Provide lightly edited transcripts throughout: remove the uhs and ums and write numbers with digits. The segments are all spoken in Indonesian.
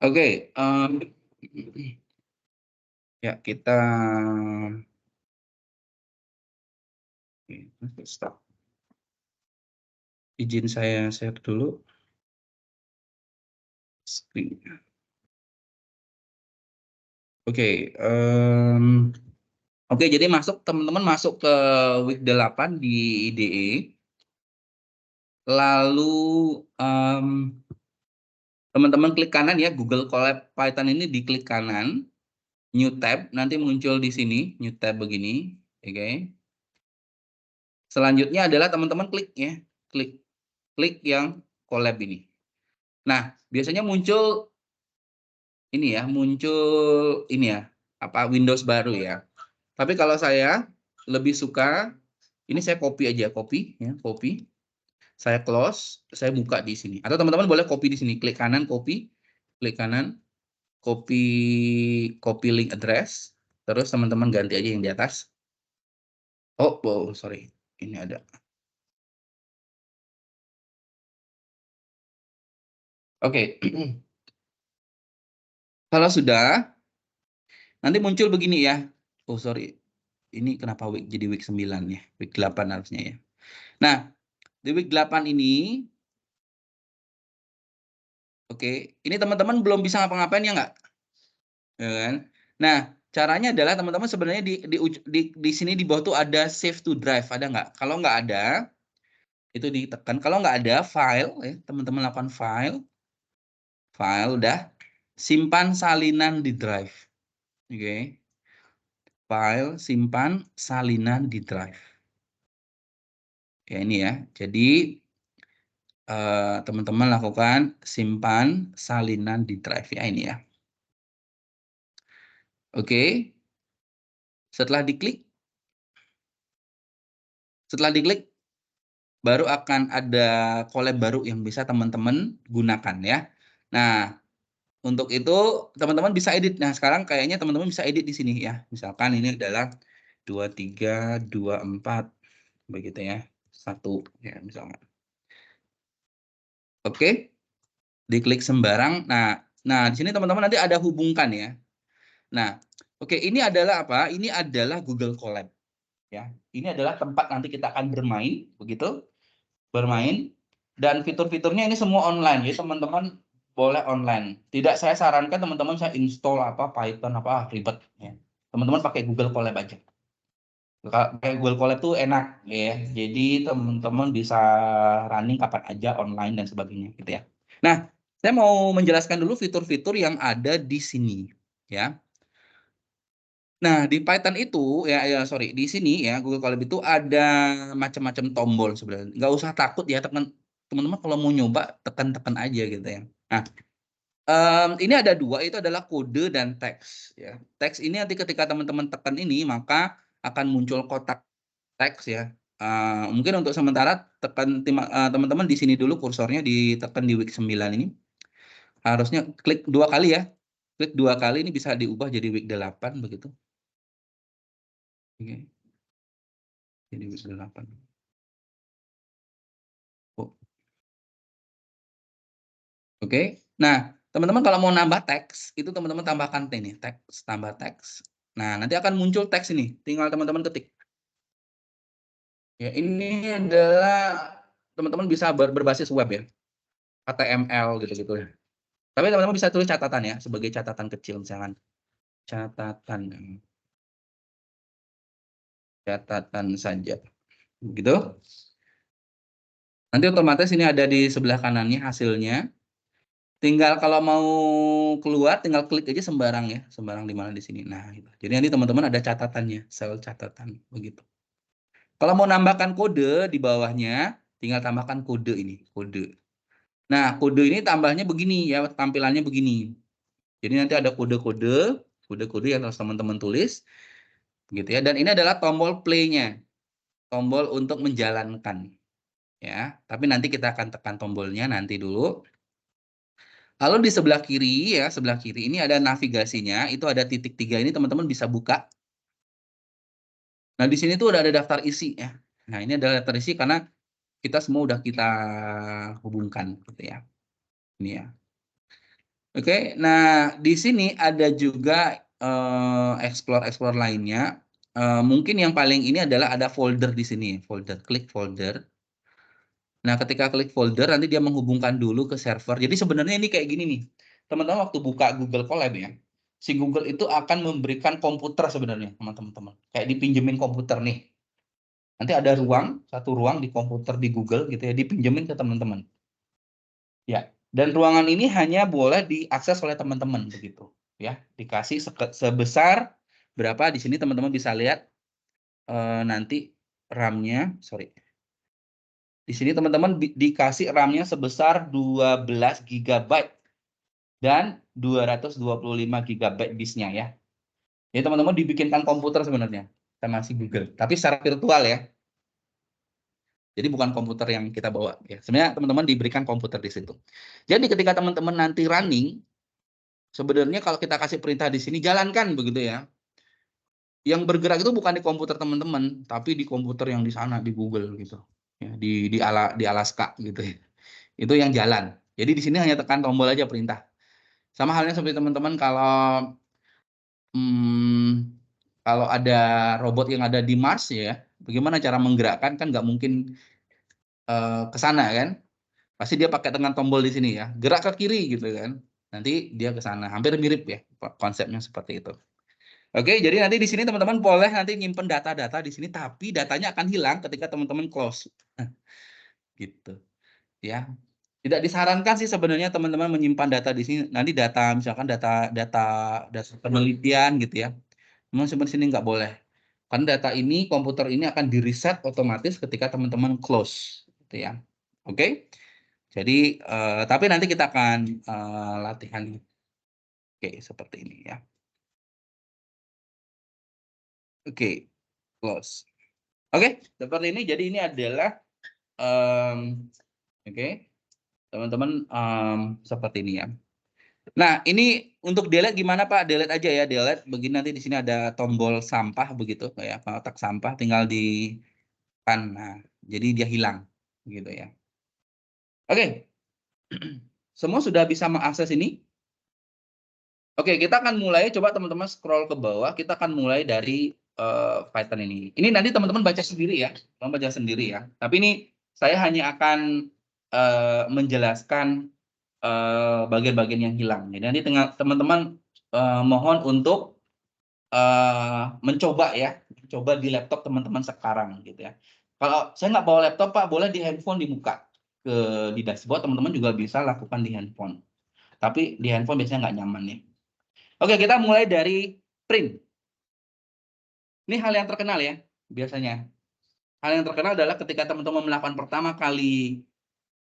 Oke, ya kita stop. Izin saya share dulu screen. Oke, oke, jadi teman-teman masuk ke week 8 di IDE. Lalu teman-teman klik kanan ya, Google Colab Python ini diklik kanan, new tab, nanti muncul di sini, new tab begini, oke. Selanjutnya adalah teman-teman klik ya, klik yang Colab ini. Nah, biasanya muncul ini ya, Windows baru ya. Tapi kalau saya lebih suka, ini saya copy aja, copy. Saya close, saya buka di sini. Atau teman-teman boleh copy di sini, klik kanan, klik kanan, copy link address, terus teman-teman ganti aja yang di atas. Oh, sorry, ini ada. Oke. Kalau sudah, nanti muncul begini ya. Oh, sorry. Ini kenapa jadi week 9 ya? Week 8 harusnya ya. Nah, di week 8 ini, oke, ini teman-teman belum bisa ngapa-ngapain ya nggak? Ya kan? Nah, caranya adalah teman-teman sebenarnya di sini di bawah tuh ada save to drive, ada nggak? Kalau nggak ada, itu ditekan. Kalau nggak ada, file, ya, teman-teman lakukan file, udah, simpan salinan di drive. Oke. File, simpan salinan di drive. Ya, ini ya. Jadi, teman-teman lakukan simpan salinan di drive ya, ini ya. Oke. Setelah diklik, baru akan ada collab baru yang bisa teman-teman gunakan ya. Nah, untuk itu teman-teman bisa edit. Nah, sekarang kayaknya teman-teman bisa edit di sini ya. Misalkan ini adalah 23, 24 begitu ya. 1 ya misalkan. Oke. Diklik sembarang. Nah, di sini teman-teman nanti ada hubungkan ya. Nah, oke, ini adalah apa? Ini adalah Google Colab ya. Ini adalah tempat nanti kita akan bermain begitu. Bermain, dan fitur-fiturnya ini semua online, jadi teman-teman boleh online. Tidak saya sarankan teman-teman saya install Python ribet ya. Teman-teman pakai Google Colab aja. Pakai Google Colab tuh enak ya. Jadi teman-teman bisa running kapan aja online dan sebagainya gitu ya. Nah, saya mau menjelaskan dulu fitur-fitur yang ada di sini ya. Nah, di Python itu sorry, di sini ya Google Colab itu ada macam-macam tombol sebenarnya. Nggak usah takut ya, teman-teman kalau mau nyoba tekan-tekan aja gitu ya. Nah, ini ada dua, itu adalah kode dan teks ya. Teks ini nanti ketika teman-teman tekan ini maka akan muncul kotak teks ya. Mungkin untuk sementara teman-teman di sini dulu kursornya ditekan di week 9 ini. Harusnya klik 2 kali ya. Klik 2 kali ini bisa diubah jadi week 8 begitu. Oke. Jadi week 8. Oh. Oke. Nah, teman-teman kalau mau nambah teks, itu teman-teman tambahkan ini, teks, tambah teks. Nah, nanti akan muncul teks ini, tinggal teman-teman ketik. Ya, ini adalah teman-teman bisa berbasis web ya, HTML gitu-gitu ya. Tapi teman-teman bisa tulis catatan ya, sebagai catatan kecil misalkan. Catatan saja. Gitu. Nanti otomatis ini ada di sebelah kanannya hasilnya. Tinggal kalau mau keluar, tinggal klik aja sembarang ya, sembarang di mana di sini. Nah, gitu. Jadi nanti teman-teman ada catatannya, sel catatan begitu. Kalau mau nambahkan kode di bawahnya, tinggal tambahkan kode ini, kode. Nah, kode ini tambahnya begini ya, tampilannya begini. Jadi nanti ada kode-kode yang harus teman-teman tulis, gitu ya. Dan ini adalah tombol play-nya, tombol untuk menjalankan, ya. Tapi nanti kita akan tekan tombolnya nanti dulu. Lalu di sebelah kiri ya, sebelah kiri ini ada navigasinya, itu ada titik 3 ini teman-teman bisa buka. Nah, di sini tuh udah ada daftar isi ya. Nah, ini adalah daftar isi karena kita semua udah kita hubungkan gitu ya. Ini ya. Oke, nah di sini ada juga explore lainnya. Mungkin yang paling ini adalah ada folder di sini, folder, klik folder. Nah, ketika klik folder nanti dia menghubungkan dulu ke server. Jadi sebenarnya ini kayak gini nih. Teman-teman waktu buka Google Colab ya, si Google itu akan memberikan komputer sebenarnya sama teman-teman. Kayak dipinjemin komputer nih. Nanti ada satu ruang di komputer di Google gitu ya, dipinjemin ke teman-teman. Ya, dan ruangan ini hanya boleh diakses oleh teman-teman begitu, ya. Dikasih sebesar berapa di sini teman-teman bisa lihat nanti RAM-nya, sorry. Di sini teman-teman dikasih RAM-nya sebesar 12 GB dan 225 GB disknya ya. Jadi teman-teman dibikinkan komputer sebenarnya sama si Google, tapi secara virtual ya. Jadi bukan komputer yang kita bawa ya. Sebenarnya teman-teman diberikan komputer di situ. Jadi ketika teman-teman nanti running, sebenarnya kalau kita kasih perintah di sini jalankan begitu ya. Yang bergerak itu bukan di komputer teman-teman, tapi di komputer yang di sana di Google gitu. Ya, di Alaska gitu ya. Itu yang jalan. Jadi di sini hanya tekan tombol aja perintah. Sama halnya seperti teman-teman hmm, kalau ada robot yang ada di Mars ya, bagaimana cara menggerakkan kan nggak mungkin ke sana kan? Pasti dia pakai tekan tombol di sini ya, gerak ke kiri gitu kan. Nanti dia ke sana. Hampir mirip ya konsepnya seperti itu. Oke, jadi nanti di sini teman-teman boleh nanti nyimpen data-data di sini, tapi datanya akan hilang ketika teman-teman close. Gitu, ya. Tidak disarankan sih sebenarnya teman-teman menyimpan data di sini. Nanti data misalkan data data data penelitian gitu ya. Teman simpan di sini nggak boleh. Karena data ini komputer ini akan di-reset otomatis ketika teman-teman close, gitu ya. Oke. Jadi tapi nanti kita akan latihan. Oke, seperti ini ya. Oke, close. Oke, seperti ini. Jadi ini adalah oke, teman-teman seperti ini ya. Nah, ini untuk delete gimana Pak? Delete aja ya, delete. Begini nanti di sini ada tombol sampah begitu, kayak kotak sampah, tinggal di kan. Nah, jadi dia hilang, gitu ya. Oke, semua sudah bisa mengakses ini. Oke, kita akan mulai. Coba teman-teman scroll ke bawah. Kita akan mulai dari Python ini. Ini nanti teman-teman baca sendiri ya, teman baca sendiri ya. Tapi ini saya hanya akan menjelaskan bagian-bagian yang hilang. Jadi nanti teman-teman mohon untuk mencoba ya, coba di laptop teman-teman sekarang gitu ya. Kalau saya nggak bawa laptop Pak, boleh di handphone dibuka di dashboard, teman-teman juga bisa lakukan di handphone. Tapi di handphone biasanya nggak nyaman ya. Oke, kita mulai dari print. Ini hal yang terkenal ya, biasanya. Hal yang terkenal adalah ketika teman-teman melakukan pertama kali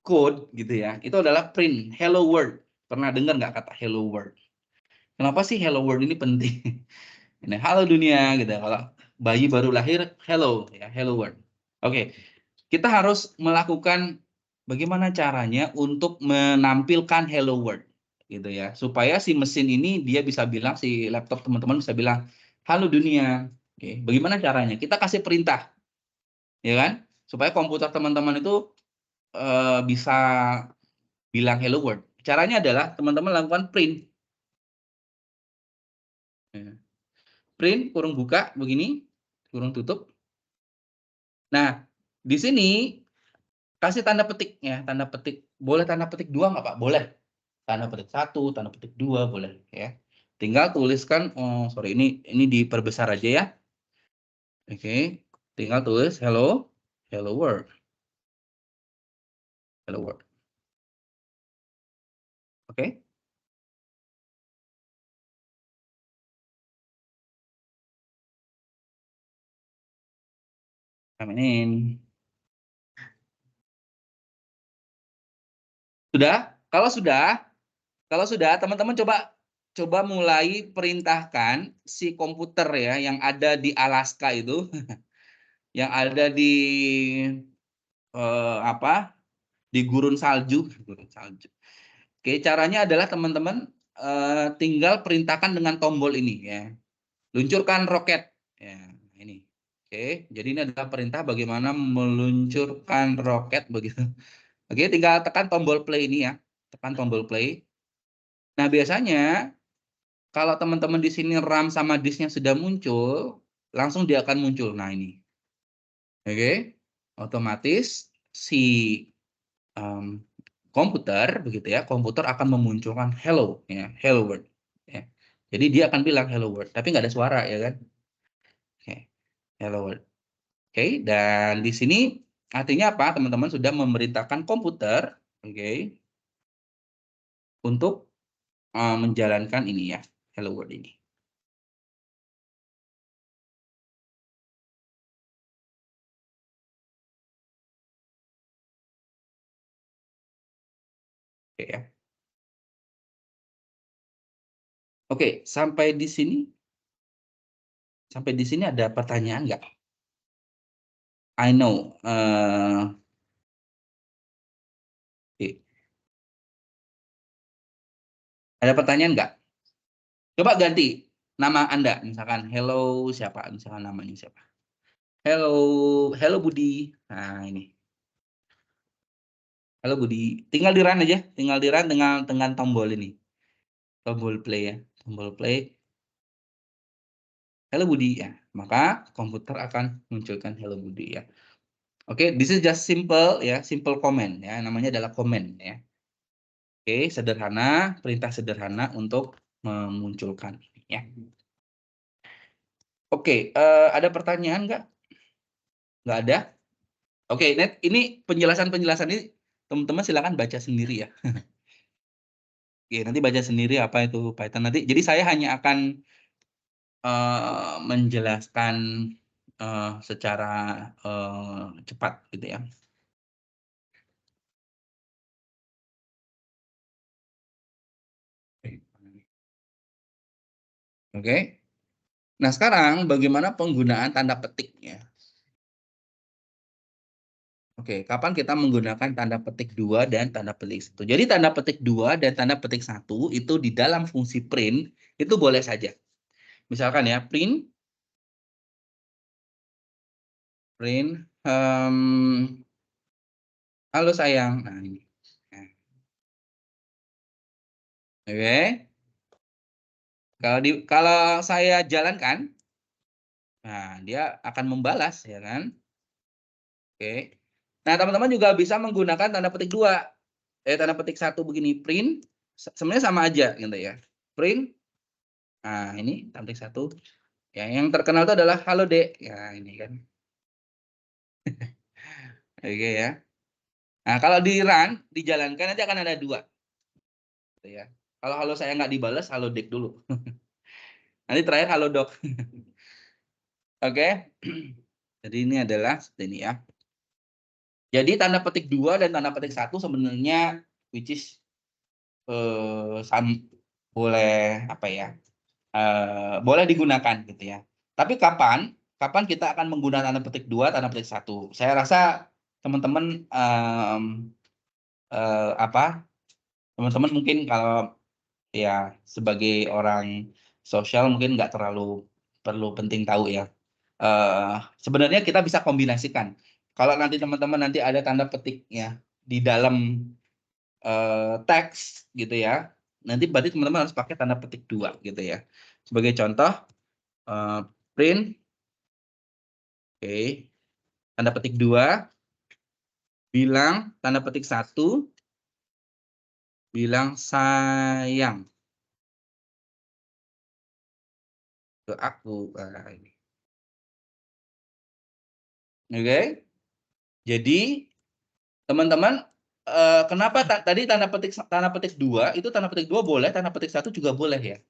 code gitu ya, itu adalah print hello world. Pernah dengar nggak kata hello world? Kenapa sih hello world ini penting? Ini halo dunia gitu. Kalau bayi baru lahir, hello ya, hello world. Oke, kita harus melakukan bagaimana caranya untuk menampilkan hello world gitu ya, supaya si mesin ini dia bisa bilang, si laptop teman-teman bisa bilang halo dunia. Oke, bagaimana caranya? Kita kasih perintah, ya kan? Supaya komputer teman-teman itu bisa bilang hello world. Caranya adalah teman-teman lakukan print. Ya. Print kurung buka begini, kurung tutup. Nah, di sini kasih tanda petik ya, tanda petik. Boleh tanda petik 2 nggak Pak? Boleh. Tanda petik 1, tanda petik 2 boleh ya. Tinggal tuliskan, sorry ini diperbesar aja ya. Oke, tinggal tulis hello, hello world. Hello world. Oke. Amin. Sudah? Kalau sudah, teman-teman coba mulai perintahkan si komputer ya yang ada di Alaska itu, yang ada di apa? Di gurun salju, gurun salju. Oke, caranya adalah teman-teman tinggal perintahkan dengan tombol ini ya. Luncurkan roket. Ya, ini. Oke, jadi ini adalah perintah bagaimana meluncurkan roket begitu. Oke, tinggal tekan tombol play ini ya. Tekan tombol play. Nah, biasanya kalau teman-teman di sini RAM sama disknya sudah muncul, langsung dia akan muncul. Nah, ini. Oke. Otomatis si komputer begitu ya, komputer akan memunculkan hello ya, hello world ya. Jadi dia akan bilang hello world, tapi nggak ada suara ya kan. Oke. Hello world. Oke, dan di sini artinya apa? Teman-teman sudah memerintahkan komputer, oke, untuk menjalankan ini ya, hello world ini. Oke ya. Oke, sampai di sini ada pertanyaan nggak? I know. Oke. Ada pertanyaan nggak? Coba ganti nama Anda, misalkan hello siapa, misalkan namanya siapa? Hello, hello Budi. Nah, ini. Halo Budi. Tinggal di run aja, tinggal di run dengan tombol ini. Tombol play ya, tombol play. Hello Budi ya. Maka komputer akan munculkan hello Budi ya. Oke, this is just simple ya, simple command ya. Namanya adalah command ya. Oke, sederhana, perintah sederhana untuk memunculkan ini ya. Oke, ada pertanyaan nggak? Nggak ada? Oke, Net, ini penjelasan-penjelasan ini teman-teman silakan baca sendiri ya. Oke, nanti baca sendiri apa itu Python nanti. Jadi saya hanya akan menjelaskan secara cepat gitu ya. Oke. Nah, sekarang bagaimana penggunaan tanda petiknya? Oke, kapan kita menggunakan tanda petik 2 dan tanda petik 1? Jadi tanda petik 2 dan tanda petik 1 itu di dalam fungsi print itu boleh saja. Misalkan ya, print halo sayang. Nah, ini. Nah, oke. Kalau saya jalankan, nah dia akan membalas ya kan? Oke. Nah, teman-teman juga bisa menggunakan tanda petik 2. Tanda petik 1 begini, print, sebenarnya sama aja gitu ya. Print, nah ini tanda petik 1. Ya, yang terkenal itu adalah halo Dek. Ya, ini kan. Oke ya. Nah, kalau di run, dijalankan nanti akan ada 2. Gitu ya. Kalau halo saya nggak dibalas, halo Dek dulu. Nanti terakhir halo Dok. Oke. Jadi ini adalah seperti ini ya. Jadi tanda petik 2 dan tanda petik 1 sebenarnya which is boleh apa ya? Boleh digunakan gitu ya. Tapi kapan kita akan menggunakan tanda petik 2, tanda petik 1? Saya rasa teman-teman teman-teman mungkin kalau ya sebagai orang sosial mungkin nggak terlalu perlu penting tahu ya. Sebenarnya kita bisa kombinasikan. Kalau nanti teman-teman nanti ada tanda petiknya di dalam teks gitu ya. Nanti berarti teman-teman harus pakai tanda petik 2 gitu ya. Sebagai contoh, print, oke, tanda petik 2, bilang tanda petik 1, bilang sayang ke aku. Nah, ini. Oke. Jadi teman-teman kenapa tadi tanda petik 2 itu tanda petik 2 boleh, tanda petik 1 juga boleh ya.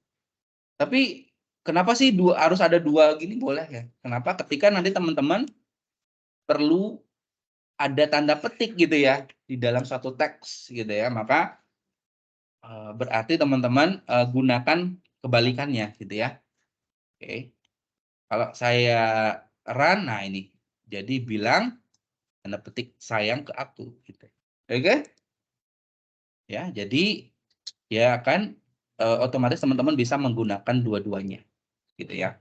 Tapi kenapa sih harus ada 2 gini boleh ya? Kenapa? Ketika nanti teman-teman perlu ada tanda petik gitu ya di dalam satu teks gitu ya, maka berarti teman-teman gunakan kebalikannya gitu ya. Oke. Kalau saya run, nah ini. Jadi bilang tanda petik sayang ke aku gitu. Oke? Ya, jadi ya kan otomatis teman-teman bisa menggunakan dua-duanya gitu ya.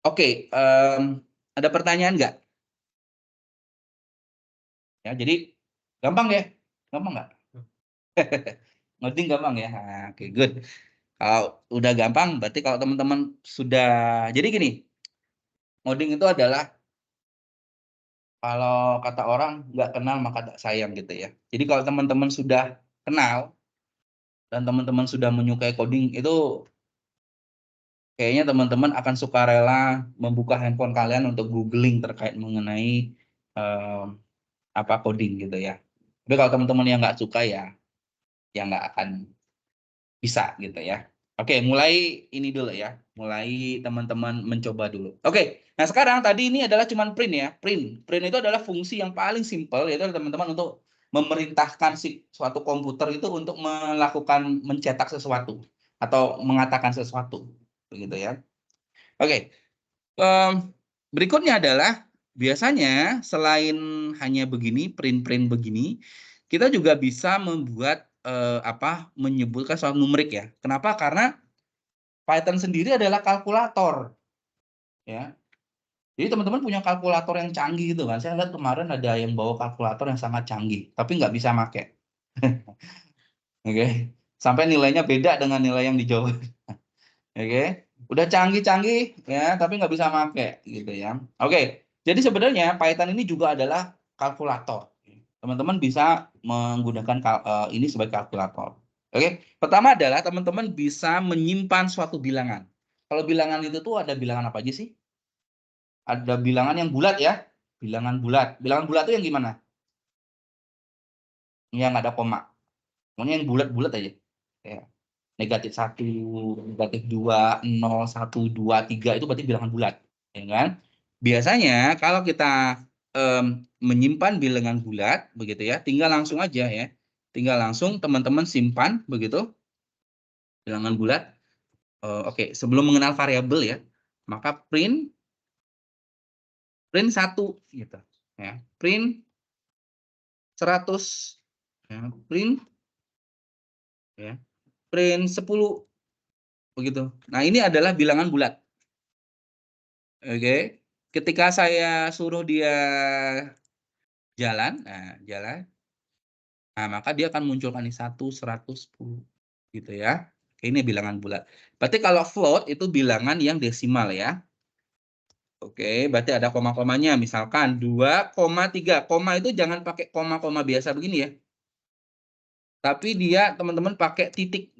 Oke, ada pertanyaan nggak? Ya, jadi gampang ya? Gampang nggak? Ngoding gampang ya? Nah, oke, good. Kalau udah gampang, berarti kalau teman-teman sudah, jadi gini, ngoding itu adalah kalau kata orang nggak kenal maka tak sayang gitu ya. Jadi kalau teman-teman sudah kenal dan teman-teman sudah menyukai coding itu kayaknya teman-teman akan sukarela membuka handphone kalian untuk googling terkait mengenai em, apa coding gitu ya. Tapi kalau teman-teman yang nggak suka ya nggak akan bisa gitu ya. Oke, mulai ini dulu ya. Mulai teman-teman mencoba dulu. Oke, nah sekarang tadi ini adalah cuman print ya. Print itu adalah fungsi yang paling simpel, yaitu teman-teman untuk memerintahkan si suatu komputer itu untuk melakukan mencetak sesuatu atau mengatakan sesuatu, begitu ya. Oke, em, berikutnya adalah biasanya selain hanya begini, print-print begini, kita juga bisa membuat menyebutkan soal numerik ya. Kenapa? Karena Python sendiri adalah kalkulator, ya. Jadi teman-teman punya kalkulator yang canggih gitu kan. Saya lihat kemarin ada yang bawa kalkulator yang sangat canggih, tapi nggak bisa make. Oke, sampai nilainya beda dengan nilai yang dijawab. Oke, udah canggih-canggih ya, tapi nggak bisa make gitu ya. Oke, jadi sebenarnya Python ini juga adalah kalkulator. Teman-teman bisa menggunakan ini sebagai kalkulator. Oke, pertama adalah teman-teman bisa menyimpan suatu bilangan. Kalau bilangan itu tuh ada bilangan apa aja sih? Ada bilangan yang bulat ya, bilangan bulat. Bilangan bulat itu yang gimana? Yang nggak ada koma. Pokoknya yang bulat-bulat aja. Ya. Negatif 1, negatif 2, 0, 1, 2, 3 itu berarti bilangan bulat, ya kan? Biasanya kalau kita menyimpan bilangan bulat begitu ya, tinggal langsung aja ya. Tinggal langsung teman-teman simpan begitu bilangan bulat. Oke, sebelum mengenal variabel ya, maka print 1 gitu ya. Print 100 ya, print ya. Print 10 begitu. Nah, ini adalah bilangan bulat. Oke. Ketika saya suruh dia jalan, nah maka dia akan munculkan nih 1, 100, 10 gitu ya. Ini bilangan bulat. Berarti kalau float itu bilangan yang desimal ya. Oke, berarti ada koma-komanya. Misalkan 2,3. Koma itu jangan pakai koma-koma biasa begini ya. Tapi dia teman-teman pakai titik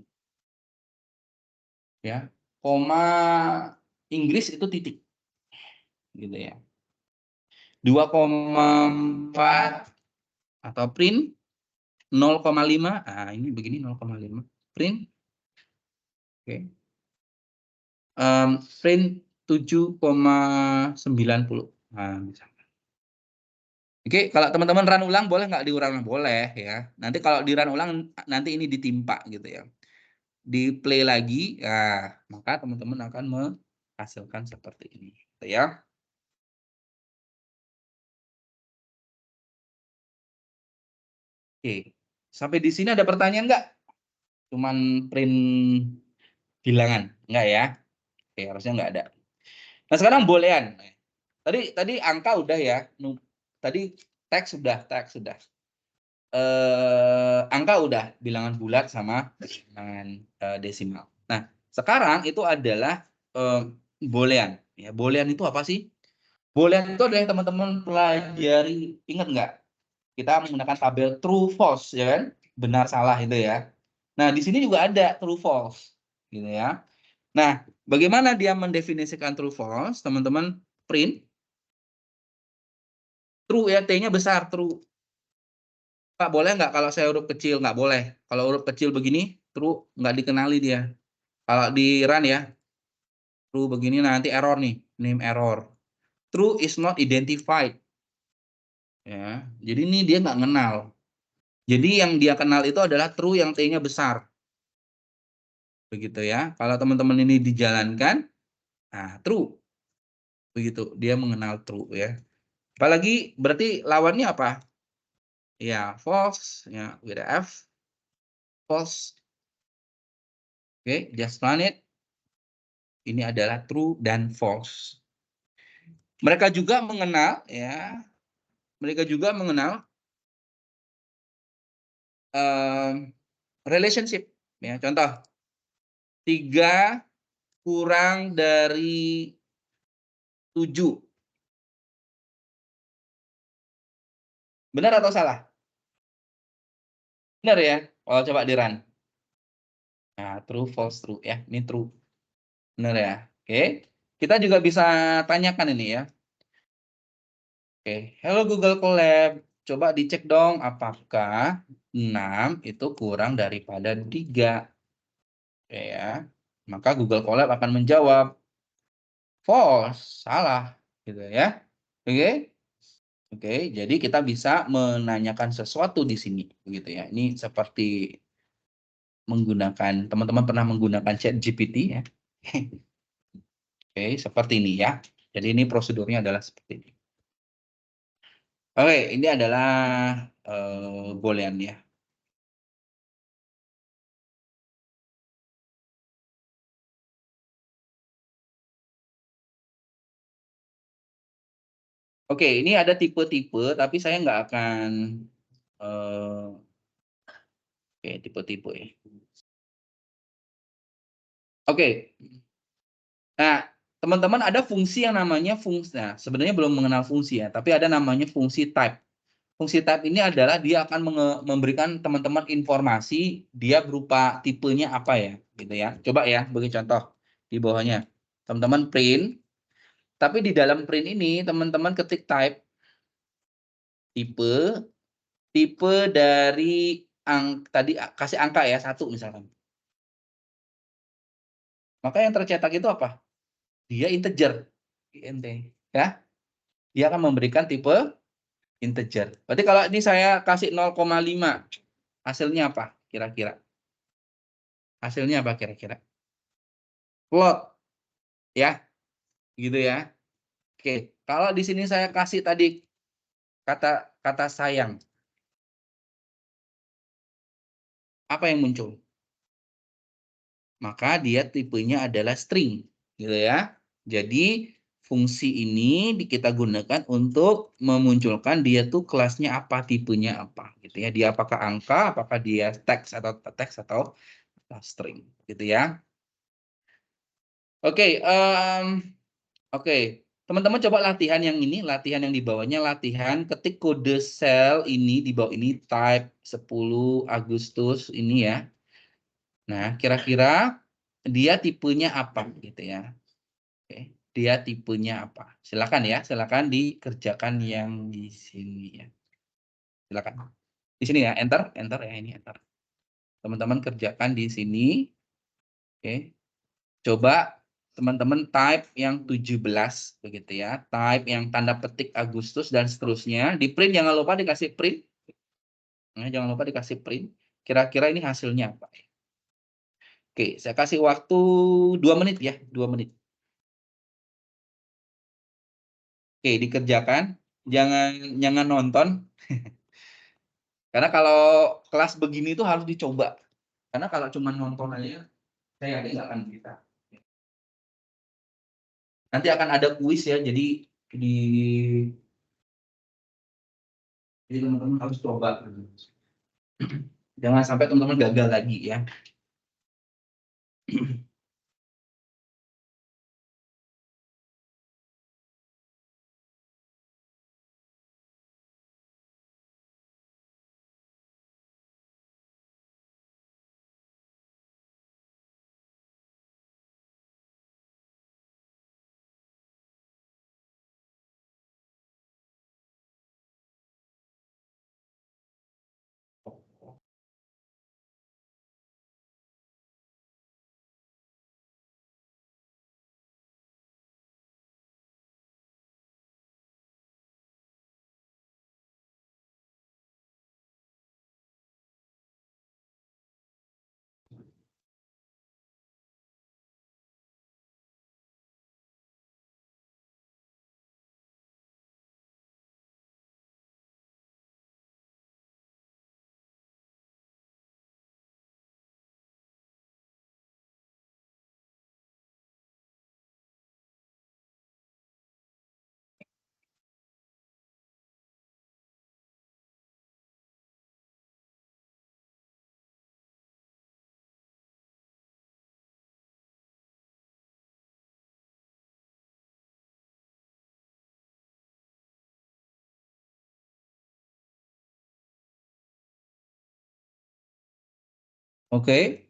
ya. Koma Inggris itu titik gitu ya. 2,4 atau print 0,5. Nah, ini begini 0,5. Print oke. Print 7,90. Nah, misalkan. Oke, kalau teman-teman run ulang boleh nggak diulang? Boleh ya. Nanti kalau di run ulang nanti ini ditimpa gitu ya. Di play lagi, nah, maka teman-teman akan menghasilkan seperti ini gitu ya. Oke. Sampai di sini ada pertanyaan nggak? Cuman print bilangan, nggak ya? Oke, harusnya nggak ada. Nah, sekarang boolean. Tadi angka udah ya. Tadi teks sudah. Angka udah, bilangan bulat sama bilangan desimal. Nah, sekarang itu adalah boolean. Ya, boolean itu apa sih? Boolean itu adalah yang teman-teman pelajari. Ingat nggak? Kita menggunakan tabel true false, ya kan? Benar salah itu ya. Nah, di sini juga ada true false, gitu ya. Nah, bagaimana dia mendefinisikan true false? Teman-teman print true ya, T-nya besar, true. Pak, boleh nggak kalau saya huruf kecil? Nggak boleh. Kalau huruf kecil begini, true, nggak dikenali dia. Kalau di run ya, true begini nanti error nih, name error. True is not identified. Ya, jadi ini dia nggak kenal. Jadi yang dia kenal itu adalah true yang T-nya besar. Begitu ya. Kalau teman-teman ini dijalankan, nah true. Begitu, dia mengenal true ya. Apalagi berarti lawannya apa? Ya, false, ya, with a F, false. Oke, just run it. Ini adalah true dan false. Mereka juga mengenal ya, mereka juga mengenal relationship, ya. Contoh, 3 kurang dari 7. Benar atau salah? Benar ya? Oh, coba di-run. Nah, true, false, true ya. Ini true. Benar ya? Oke. Kita juga bisa tanyakan ini ya. Oke, hello Google Colab, coba dicek dong apakah 6 itu kurang daripada 3. Oke ya. Maka Google Colab akan menjawab, false, salah, gitu ya. Oke? Oke, jadi kita bisa menanyakan sesuatu di sini, begitu ya. Ini seperti teman-teman pernah menggunakan ChatGPT ya. Oke, seperti ini ya. Jadi ini prosedurnya adalah seperti ini. Oke, ini adalah boolean ya. Oke, ini ada tipe-tipe, tapi saya nggak akan oke, tipe-tipe ya. Oke, nah teman-teman ada fungsi yang namanya fungsi. Nah, sebenarnya belum mengenal fungsi ya, tapi ada namanya fungsi type. Fungsi type ini adalah dia akan memberikan teman-teman informasi dia berupa tipenya apa ya, gitu ya. Coba ya, bagi contoh di bawahnya. Teman-teman print, tapi di dalam print ini teman-teman ketik type tipe, tipe dari tadi kasih angka ya, 1 misalkan. Maka yang tercetak itu apa? Dia integer, int, ya. Dia akan memberikan tipe integer. Berarti kalau ini saya kasih 0,5, hasilnya apa kira-kira? Hasilnya apa kira-kira? Float, ya, gitu ya. Oke, kalau di sini saya kasih tadi kata kata sayang, apa yang muncul? Maka dia tipenya adalah string, gitu ya. Jadi fungsi ini kita gunakan untuk memunculkan dia tuh kelasnya apa, tipenya apa, gitu ya. Dia apakah angka, apakah dia teks atau string, gitu ya. Oke, oke. Teman-teman coba latihan yang ini, latihan yang di bawahnya, latihan ketik kode sel ini di bawah ini type 10 Agustus ini ya. Nah, kira-kira dia tipenya apa gitu ya. Oke, dia tipenya apa? Silakan ya, silakan dikerjakan yang di sini ya. Silakan. Di sini ya, enter, enter ya ini enter. Teman-teman kerjakan di sini. Oke. Coba teman-teman type yang 17 begitu ya. Type yang tanda petik Agustus dan seterusnya. Di print jangan lupa dikasih print. Nah, jangan lupa dikasih print. Kira-kira ini hasilnya apa? Oke, saya kasih waktu 2 menit ya, 2 menit. Oke, dikerjakan. Jangan jangan nonton. Karena kalau kelas begini itu harus dicoba. Karena kalau cuma nonton aja, saya yakin nggak akan bisa. Nanti akan ada kuis ya, di jadi teman-teman harus coba. Jangan sampai teman-teman gagal lagi ya. Oke.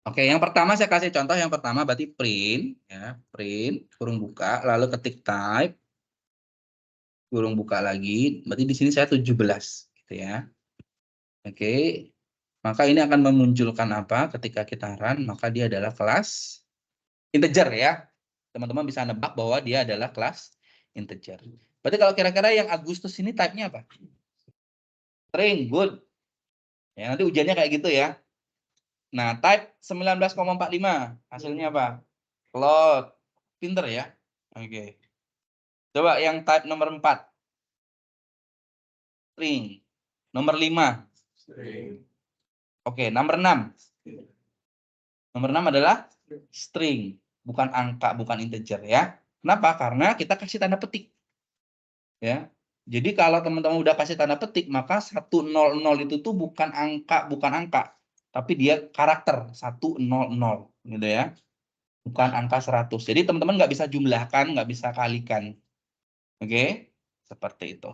Oke, yang pertama saya kasih contoh, yang pertama berarti print, ya, print, kurung buka, lalu ketik type, kurung buka lagi, berarti di sini saya 17, gitu ya. Oke, maka ini akan memunculkan apa ketika kita run, maka dia adalah kelas integer ya. Teman-teman bisa nebak bahwa dia adalah kelas integer. Berarti kalau kira-kira yang Agustus ini type-nya apa? String, good. Ya, nanti ujiannya kayak gitu ya. Nah, type 19,45. Hasilnya apa? Float. Pinter ya. Oke. Coba yang type nomor 4. String. Nomor 5. String. Oke, nomor 6. Nomor 6 adalah string. Bukan angka, bukan integer ya. Kenapa? Karena kita kasih tanda petik. Ya. Jadi kalau teman-teman udah kasih tanda petik, maka 100 itu tuh bukan angka, tapi dia karakter 100 gitu ya. Bukan angka 100. Jadi teman-teman nggak bisa jumlahkan, nggak bisa kalikan. Oke? Seperti itu.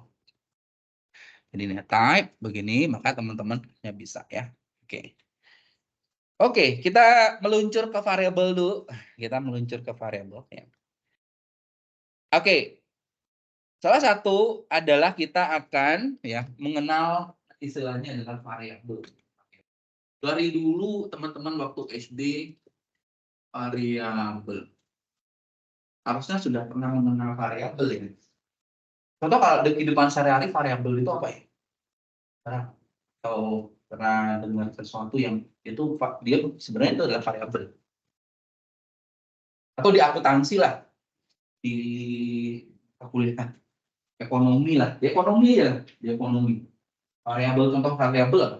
Jadi ini type begini, maka teman-teman bisa ya. Oke. Oke, kita meluncur ke variabel dulu. Kita meluncur ke variabel ya. Oke. Salah satu adalah kita akan ya mengenal istilahnya adalah variabel. Dari dulu teman-teman waktu SD variabel. Harusnya sudah pernah mengenal variabel ya. Contoh kalau di kehidupan sehari-hari variabel itu apa ya? Atau pernah dengar sesuatu yang itu dia sebenarnya itu adalah variabel. Atau di akuntansi lah, di kuliah ekonomi lah, di ekonomi ya, di ekonomi. Variabel, contoh variabel apa?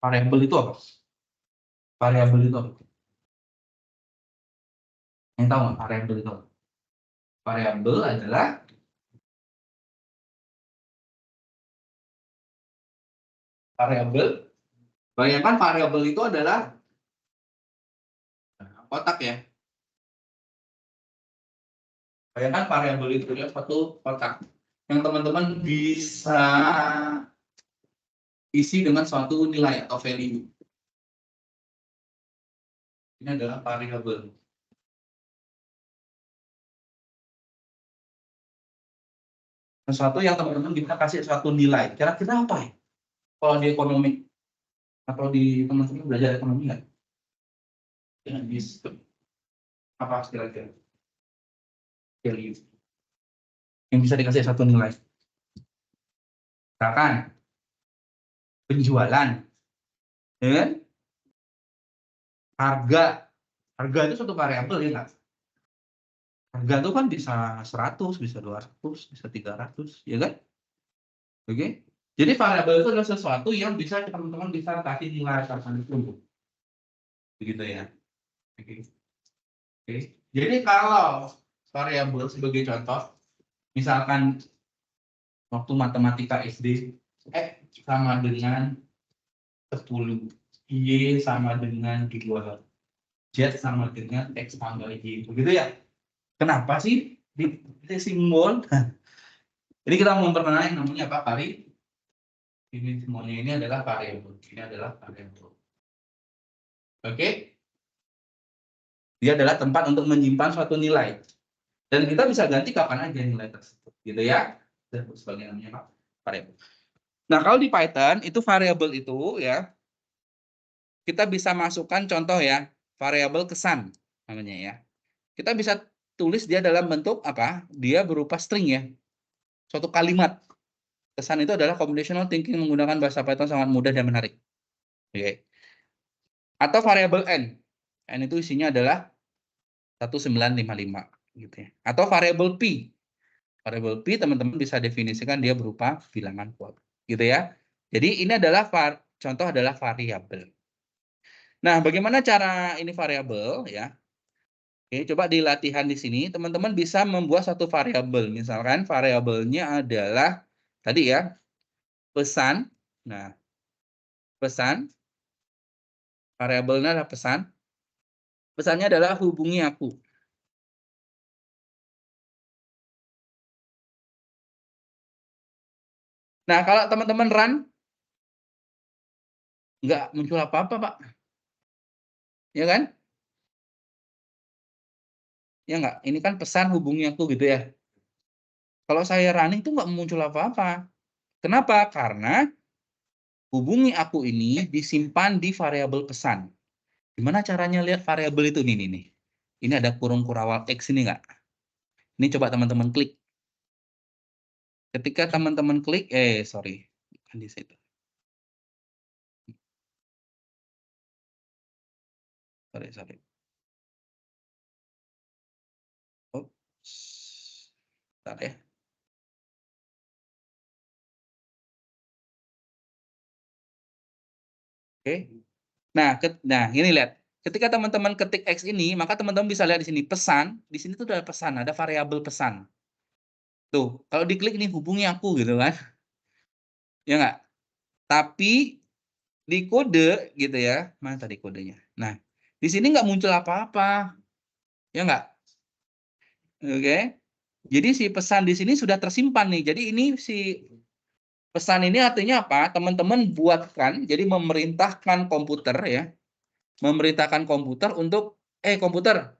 Variabel itu apa? Variabel itu apa? Yang tahu nggak variabel itu apa? Variabel adalah variabel. Bayangkan variabel itu adalah kotak ya. Bayangkan variabel itu adalah suatu kotak yang teman-teman bisa isi dengan suatu nilai atau value. Ini adalah variabel. Sesuatu yang teman-teman bisa kasih suatu nilai. Kira-kira apa ya? Kalau di ekonomi atau di teman-teman belajar ekonomi nggak? Ya, bisa. Apa kira-kira? Value. Yang bisa dikasih satu nilai. Misalkan penjualan, ya kan? Harga itu suatu variabel ya nggak? Harga itu kan bisa 100, bisa 200, bisa 300, ya kan? Oke. Jadi variabel itu adalah sesuatu yang bisa teman-teman bisa kasih nilai tertentu. Begitu ya. Oke. Oke. Jadi kalau variabel sebagai contoh, misalkan waktu matematika SD, sama dengan 10, Y sama dengan 2, Z sama dengan X panggal Y. Begitu ya. Kenapa sih di simbol? Jadi kita memperkenalkan yang namanya apa? Ini semuanya ini adalah variabel. Ini adalah variabel. Oke? Dia adalah tempat untuk menyimpan suatu nilai. Dan kita bisa ganti kapan aja nilai tersebut, gitu ya. Sebagai namanya apa? Variabel. Nah, kalau di Python itu variabel itu ya kita bisa masukkan contoh ya, variabel kesan namanya ya. Kita bisa tulis dia dalam bentuk apa? Dia berupa string ya. Suatu kalimat. Kesan itu adalah computational thinking menggunakan bahasa Python sangat mudah dan menarik. Oke. Atau variabel n. N itu isinya adalah 1955 gitu ya. Atau variabel pi. Variabel pi teman-teman bisa definisikan dia berupa bilangan kuadrat gitu ya. Jadi ini adalah contoh adalah variabel. Nah, bagaimana cara ini variabel ya? Oke, coba di latihan di sini teman-teman bisa membuat satu variabel. Misalkan variabelnya adalah tadi ya, pesan. Nah, pesan Variabelnya adalah pesan. Pesannya adalah hubungi aku. Nah, kalau teman-teman run, nggak muncul apa-apa, Pak. Ya kan? Ya nggak? Ini kan pesan hubungi aku gitu ya. Kalau saya running itu nggak muncul apa-apa. Kenapa? Karena hubungi aku ini disimpan di variabel pesan. Gimana caranya lihat variabel itu? Nih. Ini ada kurung kurawal X ini nggak? Ini coba teman-teman klik. Ketika teman-teman klik, sorry, bukan di situ. Sorry. Oops. Bentar ya. Oke. Nah, ini lihat. Ketika teman-teman ketik X ini, maka teman-teman bisa lihat di sini pesan. Di sini tuh ada pesan, ada variabel pesan. Tuh, kalau diklik nih hubungi aku gitu kan. Ya nggak? Tapi di kode gitu ya. Mana tadi kodenya? Nah, di sini nggak muncul apa-apa. Ya nggak? Oke. Jadi si pesan di sini sudah tersimpan nih. Jadi ini si pesan ini artinya apa? Teman-teman buatkan, jadi memerintahkan komputer ya. Memerintahkan komputer untuk, komputer,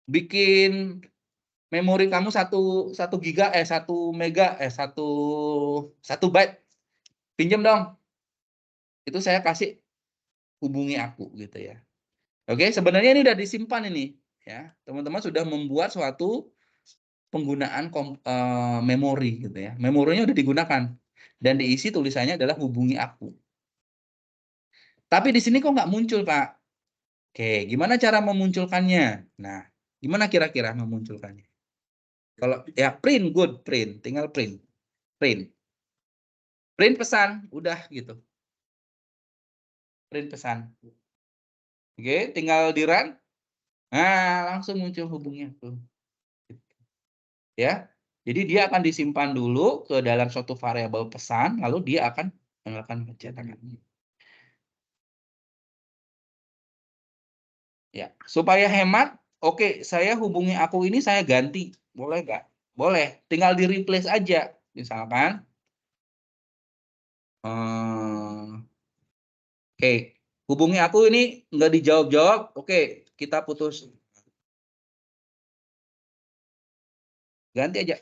bikin memori kamu 1 giga, 1 mega, 1 byte. Pinjam dong. Itu saya kasih hubungi aku gitu ya. Oke, sebenarnya ini udah disimpan ini ya. Teman-teman sudah membuat suatu penggunaan memori gitu ya. Memorinya udah digunakan dan diisi tulisannya adalah hubungi aku. Tapi di sini kok nggak muncul, Pak? Oke, gimana cara memunculkannya? Nah, gimana kira-kira memunculkannya? Kalau ya print, tinggal print. Print. Print pesan, udah gitu. Print pesan. Oke, tinggal di-run. Nah, langsung muncul hubungi aku. Ya. Jadi dia akan disimpan dulu ke dalam suatu variabel pesan, lalu dia akan melakukan pencetakan. Ya, supaya hemat, oke, saya hubungi aku ini saya ganti, boleh nggak? Boleh, tinggal di-replace aja. Misalkan, oke, hubungi aku ini nggak dijawab-jawab, oke, kita putus. Ganti aja.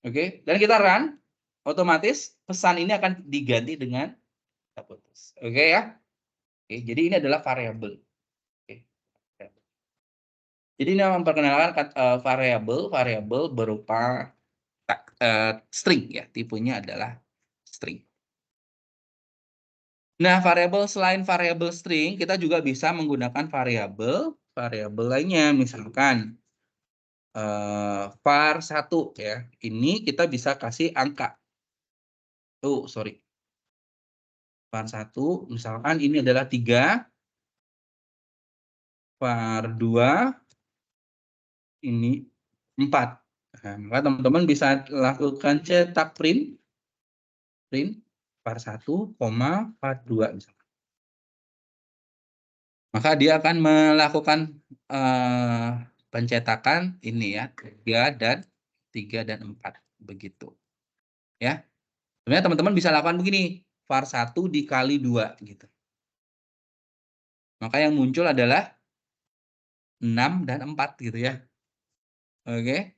Oke, dan kita run, otomatis pesan ini akan diganti dengan kita putus. Oke ya. Oke, jadi ini adalah variabel. Oke. Jadi ini memperkenalkan variabel berupa string ya, tipenya adalah string. Nah, selain variabel string, kita juga bisa menggunakan variabel lainnya, misalkan var1 ya. Ini kita bisa kasih angka. Sorry. var1 misalkan ini adalah 3, var2 ini 4. Nah, maka teman-teman bisa lakukan cetak print var1, var2 misalkan. Maka dia akan melakukan pencetakan ini ya, 3 dan 4 begitu. Ya. Sebenarnya teman-teman bisa lakukan begini, var1 dikali 2 gitu. Maka yang muncul adalah 6 dan 4 gitu ya. Oke.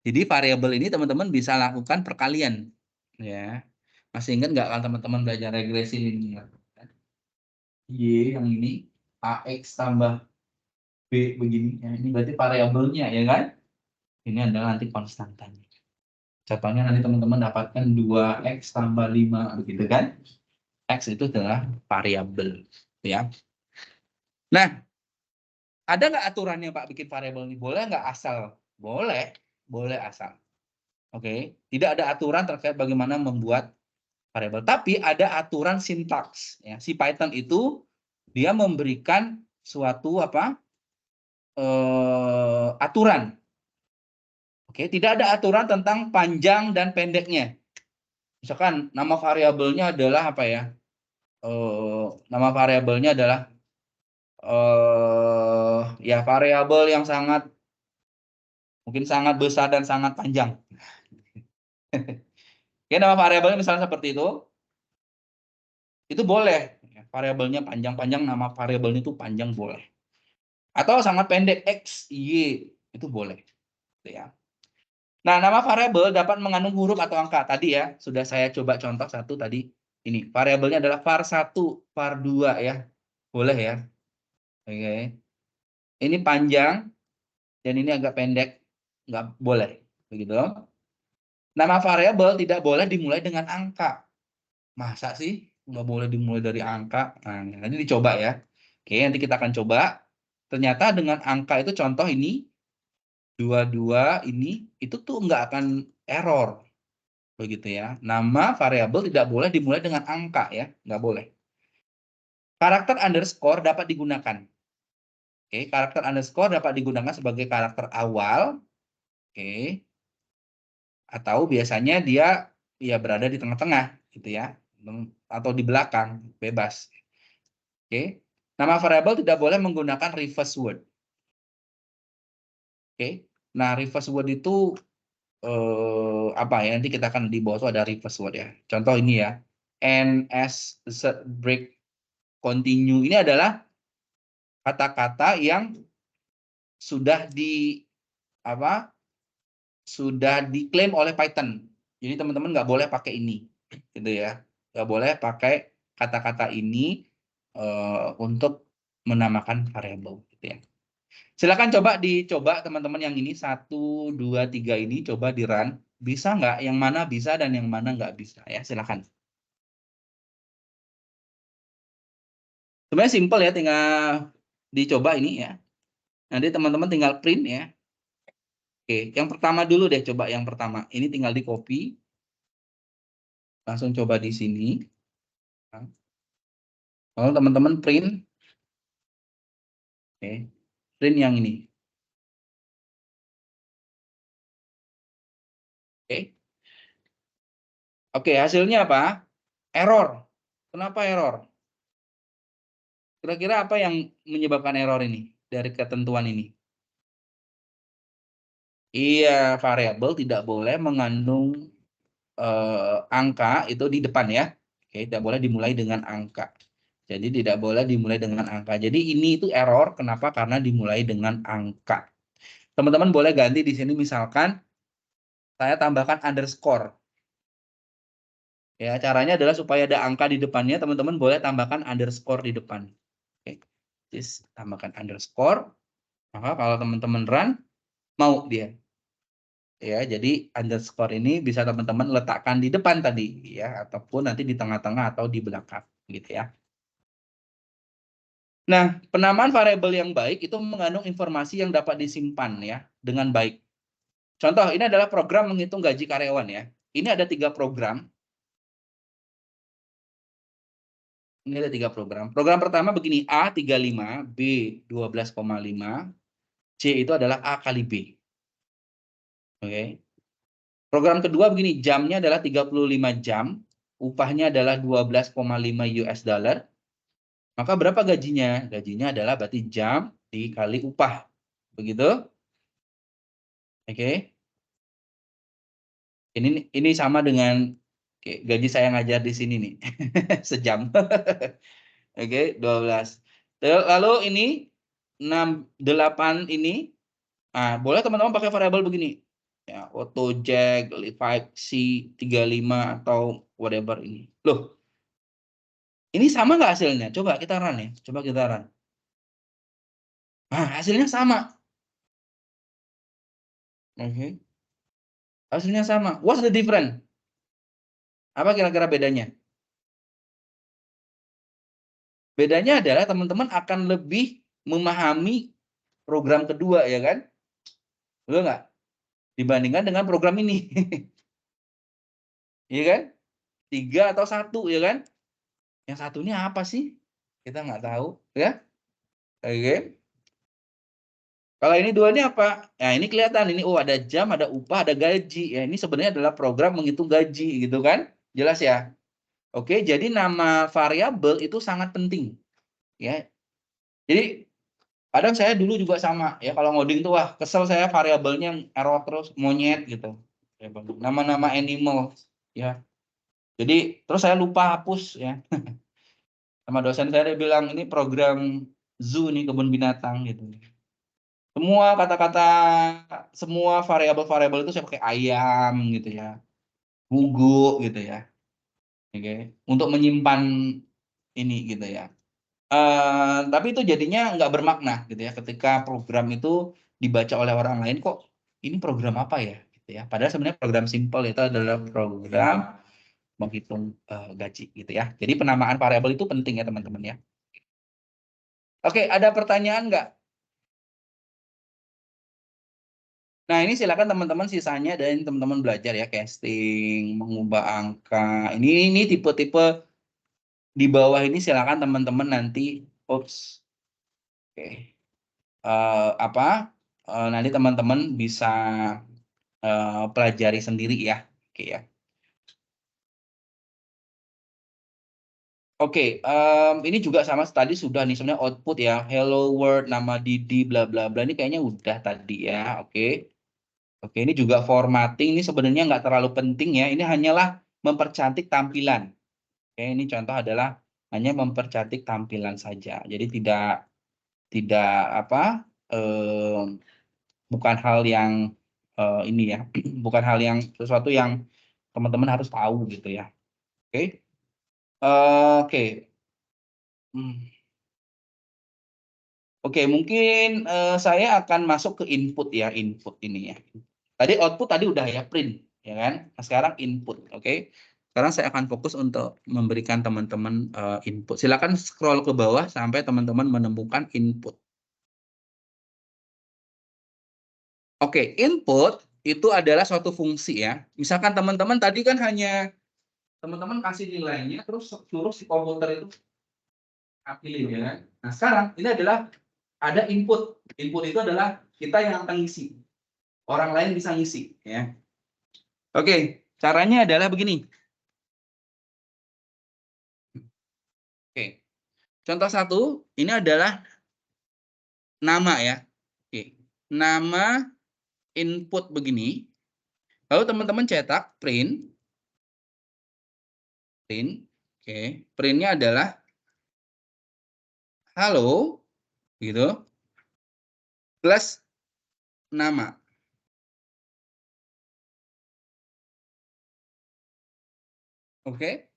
Jadi variabel ini teman-teman bisa lakukan perkalian ya. Masih ingat nggak kalau teman-teman belajar regresi linear? Y yang ini AX tambah B begini ya, ini berarti variabelnya ya kan? Ini adalah nanti konstantanya. Contohnya nanti teman-teman dapatkan 2X tambah 5 begitu kan? X itu adalah variabel ya. Nah, ada nggak aturannya Pak bikin variabel ini? Boleh nggak asal? Boleh, boleh asal. Oke, tidak ada aturan terkait bagaimana membuat variabel, tapi ada aturan sintaks. Ya, si Python itu dia memberikan suatu aturan. Oke, tidak ada aturan tentang panjang dan pendeknya. Misalkan nama variabelnya adalah apa ya? nama variabelnya adalah ya variabel yang mungkin sangat besar dan sangat panjang. Oke, nama variabelnya misalnya seperti itu boleh. Variabelnya panjang-panjang, nama variabelnya itu panjang boleh. Atau sangat pendek, X, Y, itu boleh. Gitu ya. Nah, nama variabel dapat mengandung huruf atau angka. Tadi ya, sudah saya coba contoh satu tadi. Ini, variabelnya adalah var1, var2 ya. Boleh ya. Oke. Ini panjang, dan ini agak pendek. Nggak boleh. Begitu. Nama variabel tidak boleh dimulai dengan angka. Masa sih? Nggak boleh dimulai dari angka? Nah, nanti dicoba ya. Oke, nanti kita akan coba. Ternyata dengan angka itu contoh ini, 22 ini, itu tuh nggak akan error. Begitu ya. Nama variabel tidak boleh dimulai dengan angka ya, nggak boleh. Karakter underscore dapat digunakan. Oke, karakter underscore dapat digunakan sebagai karakter awal. Oke. Atau biasanya dia ya berada di tengah-tengah gitu ya. Atau di belakang, bebas. Oke. Nama variabel tidak boleh menggunakan reverse word. Oke. Nah, reverse word itu apa ya? Nanti kita akan di bawah itu ada reverse word ya. Contoh ini ya. NS break continue ini adalah kata-kata yang sudah sudah diklaim oleh Python. Jadi teman-teman nggak boleh pakai ini, gitu ya. Nggak boleh pakai kata-kata ini untuk menamakan variabel, gitu ya. Silakan dicoba teman-teman yang ini 1, 2, 3 ini coba di run. Bisa nggak? Yang mana bisa dan yang mana nggak bisa ya. Silakan. Sebenarnya simpel ya, tinggal dicoba ini ya. Nanti teman-teman tinggal print ya. Oke, yang pertama dulu deh, coba yang pertama. Ini tinggal di copy. Langsung coba di sini. Lalu teman-teman print. Oke, print yang ini. Oke. Oke, hasilnya apa? Error. Kenapa error? Kira-kira apa yang menyebabkan error ini dari ketentuan ini? Iya, variabel tidak boleh mengandung angka itu di depan ya. Oke, tidak boleh dimulai dengan angka. Jadi tidak boleh dimulai dengan angka. Jadi ini itu error. Kenapa? Karena dimulai dengan angka. Teman-teman boleh ganti di sini misalkan saya tambahkan underscore. Ya, caranya adalah supaya ada angka di depannya, teman-teman boleh tambahkan underscore di depan. Oke. Just tambahkan underscore. Maka kalau teman-teman run, mau dia. Ya, jadi underscore ini bisa teman-teman letakkan di depan tadi ya, ataupun nanti di tengah-tengah atau di belakang gitu ya. Nah, penamaan variabel yang baik itu mengandung informasi yang dapat disimpan ya dengan baik. Contoh, ini adalah program menghitung gaji karyawan ya. Ini ada 3 program. Ini ada 3 program. Program pertama begini, A 35, B 12,5, C itu adalah A kali B. Oke. Program kedua begini, jamnya adalah 35 jam, upahnya adalah 12,5 US dollar. Maka berapa gajinya? Gajinya adalah berarti jam dikali upah. Begitu? Oke. Ini sama dengan gaji saya ngajar di sini nih. Sejam. Oke, 12. Lalu ini 6, 8 ini. Nah, boleh teman-teman pakai variabel begini. Ya, AutoJack, 5C, 35 atau whatever ini. Loh, ini sama nggak hasilnya? Coba kita run ya. Coba kita run. Nah, hasilnya sama. Oke. Hasilnya sama. What's the difference? Apa kira-kira bedanya? Bedanya adalah teman-teman akan lebih memahami program kedua, ya kan? Betul nggak? Dibandingkan dengan program ini. Iya kan? 3 atau 1, ya kan? Yang satunya apa sih? Kita nggak tahu, ya. Oke. Kalau ini 2 ini apa? Nah, ini kelihatan. Ini, oh ada jam, ada upah, ada gaji. Ya, ini sebenarnya adalah program menghitung gaji, gitu kan? Jelas ya? Oke, jadi nama variabel itu sangat penting, ya. Jadi kadang saya dulu juga sama ya, kalau ngoding tuh wah kesel saya variabelnya error terus, monyet gitu. Nama-nama animal ya. Jadi terus saya lupa hapus ya. Sama dosen saya dia bilang ini program zoo nih, kebun binatang gitu. Semua kata-kata, semua variabel-variabel itu saya pakai ayam gitu ya, gugu gitu ya. Oke, untuk menyimpan ini gitu ya. Tapi itu jadinya nggak bermakna gitu ya, ketika program itu dibaca oleh orang lain, kok ini program apa ya gitu ya. Padahal sebenarnya program simple itu adalah program menghitung gaji gitu ya. Jadi penamaan variabel itu penting ya teman-teman ya. Oke, ada pertanyaan nggak? Nah, ini silakan teman-teman sisanya dan teman-teman belajar ya, casting, mengubah angka. Ini tipe-tipe di bawah ini silakan teman-teman nanti, oke. Nanti teman-teman bisa pelajari sendiri ya. Oke ya. Oke, ini juga sama tadi sudah nih sebenarnya output ya. Hello world, nama Didi, bla bla bla. Ini kayaknya udah tadi ya. Oke. Oke, ini juga formatting. Ini sebenarnya nggak terlalu penting ya. Ini hanyalah mempercantik tampilan. Oke, ini contoh adalah hanya mempercantik tampilan saja. Jadi tidak apa, bukan hal yang ini ya, bukan hal yang sesuatu yang teman-teman harus tahu gitu ya. Oke. Oke. Hmm. Oke, mungkin saya akan masuk ke input ya, input ini ya. Tadi output tadi udah ya, print, ya kan? Nah, sekarang input, oke? Sekarang saya akan fokus untuk memberikan teman-teman input. Silakan scroll ke bawah sampai teman-teman menemukan input. Oke, input itu adalah suatu fungsi ya. Misalkan teman-teman tadi kan hanya teman-teman kasih nilainya, terus suruh si komputer itu pilih ya kan? Nah, sekarang ini adalah ada input. Input itu adalah kita yang akan ngisi. Orang lain bisa ngisi ya. Oke, caranya adalah begini. Oke. Contoh satu, ini adalah nama ya. Oke. Nama input begini. Lalu teman-teman cetak print. Print. Oke. Printnya adalah halo gitu plus nama. Oke.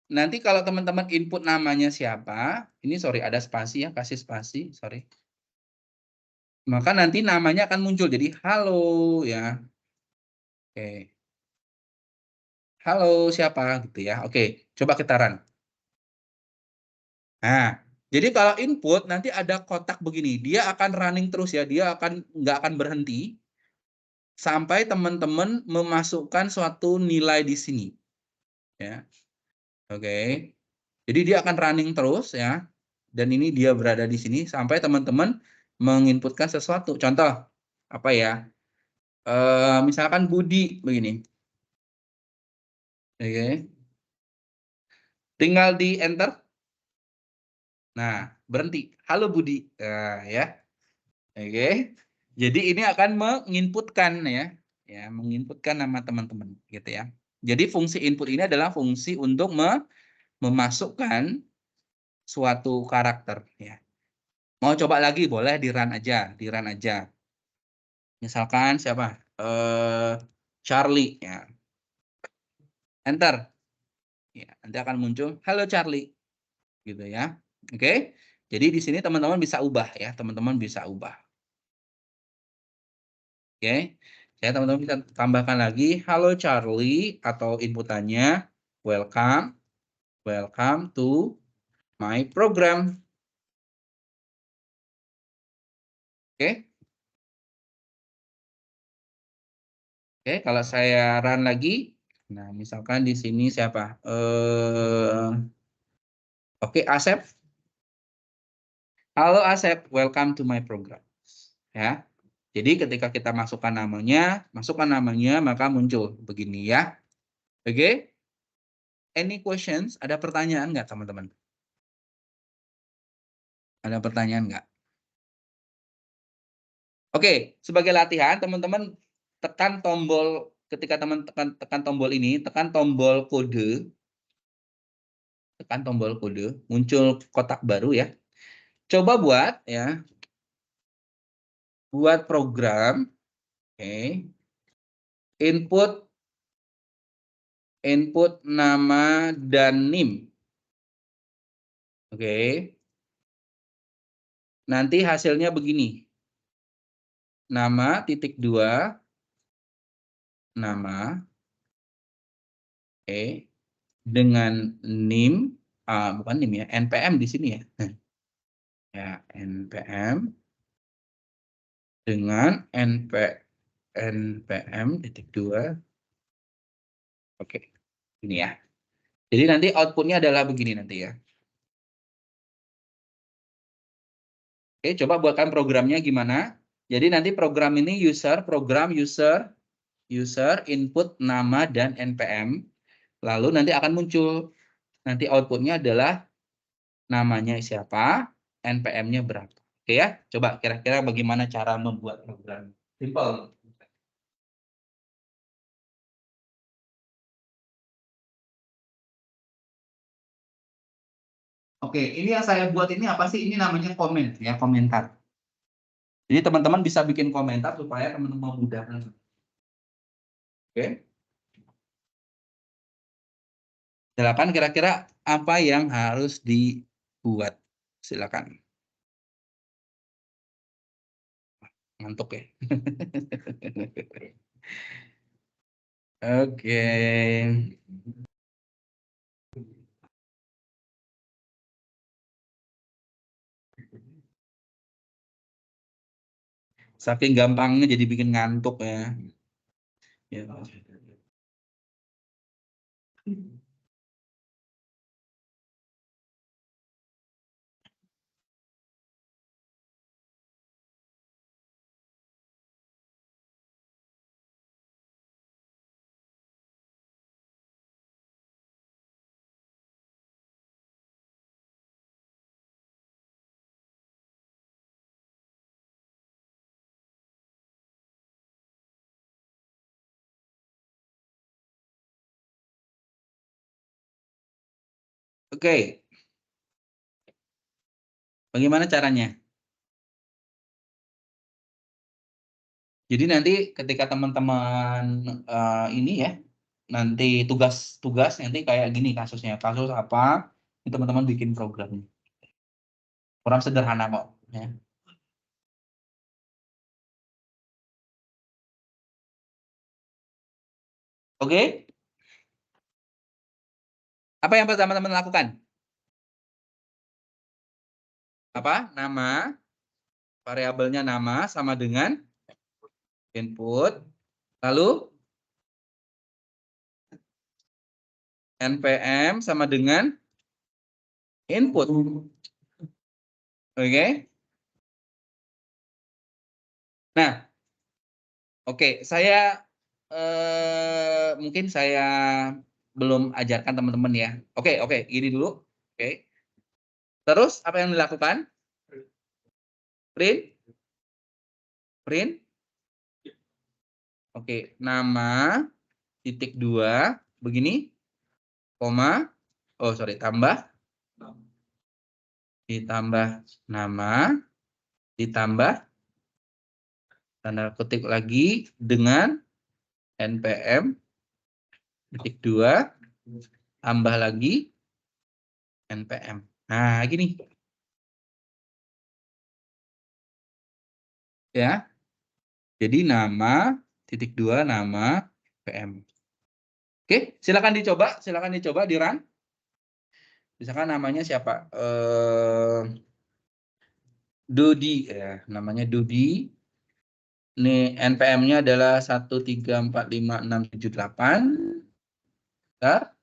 Nanti kalau teman-teman input namanya siapa, ini sorry ada spasi ya, kasih spasi, sorry. Maka nanti namanya akan muncul jadi halo ya. Oke. Halo siapa gitu ya. Oke, coba kita run. Nah, jadi kalau input nanti ada kotak begini, dia akan running terus ya, dia nggak akan berhenti sampai teman-teman memasukkan suatu nilai di sini. Ya, oke. Jadi dia akan running terus ya, dan ini dia berada di sini sampai teman-teman menginputkan sesuatu. Contoh apa ya? Misalkan Budi begini. Oke. Tinggal di enter. Nah, berhenti. Halo Budi. Nah, ya. Oke. Jadi ini akan menginputkan ya, menginputkan nama teman-teman gitu ya. Jadi fungsi input ini adalah fungsi untuk memasukkan suatu karakter ya. Mau coba lagi boleh di-run aja, di-run aja. Misalkan siapa? Charlie ya. Enter. Ya, nanti akan muncul halo Charlie gitu ya. Oke. Jadi di sini teman-teman bisa ubah ya, teman-teman bisa ubah. Oke. Saya teman-teman bisa tambahkan lagi halo Charlie atau inputannya welcome to my program. Oke. Oke, kalau saya run lagi, nah misalkan di sini siapa? Oke, Asep. Halo Asep, welcome to my program. Ya. Jadi ketika kita masukkan namanya, maka muncul begini ya. Oke. any questions? Ada pertanyaan nggak, teman-teman? Ada pertanyaan nggak? Oke, sebagai latihan, teman-teman tekan tombol, ketika tekan tombol ini, tekan tombol kode, muncul kotak baru ya. Coba buat ya, buat program, oke, input nama dan NIM. Oke. Nanti hasilnya begini. Nama titik 2, nama, oke, dengan NIM, bukan NIM ya, NPM di sini ya. Ya, NPM dengan NPM titik 2. Oke, ini ya. Jadi nanti outputnya adalah begini nanti ya. Oke, coba buatkan programnya gimana. Jadi nanti program ini user input nama dan NPM. Lalu nanti akan muncul. Nanti outputnya adalah namanya siapa, NPM-nya berapa. Oke ya, coba kira-kira bagaimana cara membuat program. Simple. Oke, ini yang saya buat ini apa sih? Ini namanya komen ya, komentar. Jadi teman-teman bisa bikin komentar supaya teman-teman memudahkan. Oke. Silakan kira-kira apa yang harus dibuat. Silakan. Ngantuk ya. Oke. Saking gampangnya jadi bikin ngantuk ya. Ya. Oke. Bagaimana caranya? Jadi nanti ketika teman-teman ini ya, nanti tugas nanti kayak gini kasusnya. Kasus apa? Ini teman-teman bikin programnya. Program sederhana kok. Ya. Oke? Apa yang pertama teman lakukan? Apa? Nama, variabelnya nama sama dengan input. Lalu npm sama dengan input. Oke? Nah, oke, saya mungkin saya belum ajarkan teman-teman ya. Oke, gini dulu. Oke. Terus apa yang dilakukan? Print. Oke, nama titik 2 begini, koma, tambah, ditambah nama, ditambah tanda kutip lagi dengan npm titik 2, tambah lagi npm. Nah, gini. Ya. Jadi nama titik 2 nama npm. Oke, silakan dicoba di run. Misalkan namanya siapa? Dodi ya, namanya Dodi. Ini npm-nya adalah 1345678. Bentar.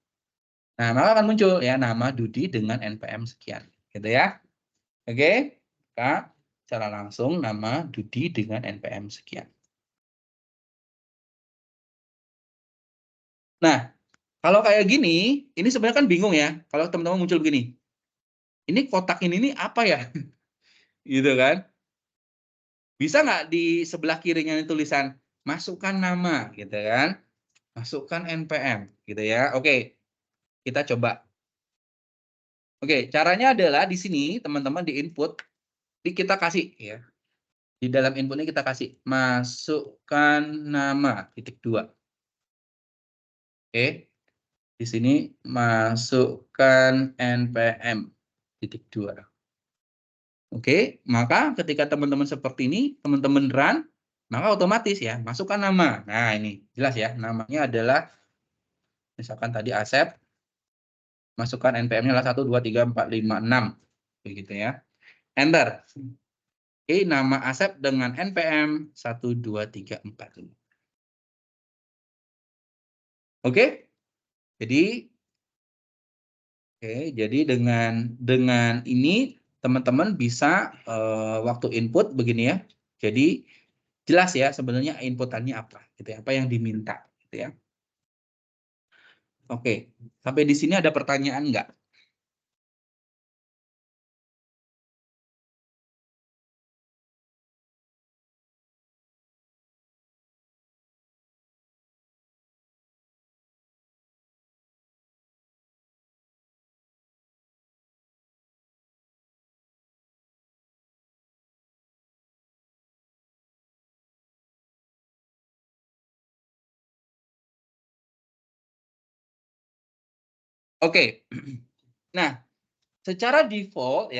Nah, maka akan muncul ya nama Dudi dengan npm sekian, gitu ya. Oke, Kak, secara langsung nama Dudi dengan npm sekian. Nah, Kalau kayak gini, ini sebenarnya kan bingung ya. Kalau teman-teman muncul begini, ini kotak ini nih apa ya? Gitu kan? Bisa nggak di sebelah kirinya ini tulisan masukkan nama, gitu kan? Masukkan NPM, gitu ya. Oke, kita coba. Oke, caranya adalah di sini teman-teman di input, kita kasih ya. Di dalam input ini kita kasih masukkan nama titik 2. Oke, di sini masukkan NPM titik 2. Oke, maka ketika teman-teman seperti ini, teman-teman run, maka otomatis ya masukkan nama. Nah, ini jelas ya, namanya adalah misalkan tadi Asep, masukkan NPM-nya adalah 1 2 3 4 5 6. Begitu ya. Enter. Oke, nama Asep dengan NPM 1 2 3 4 5. Oke? Jadi dengan ini teman-teman bisa waktu input begini ya. Jadi jelas ya sebenarnya inputannya apa gitu ya, apa yang diminta gitu ya. Oke, sampai di sini ada pertanyaan nggak? Oke. Nah, secara default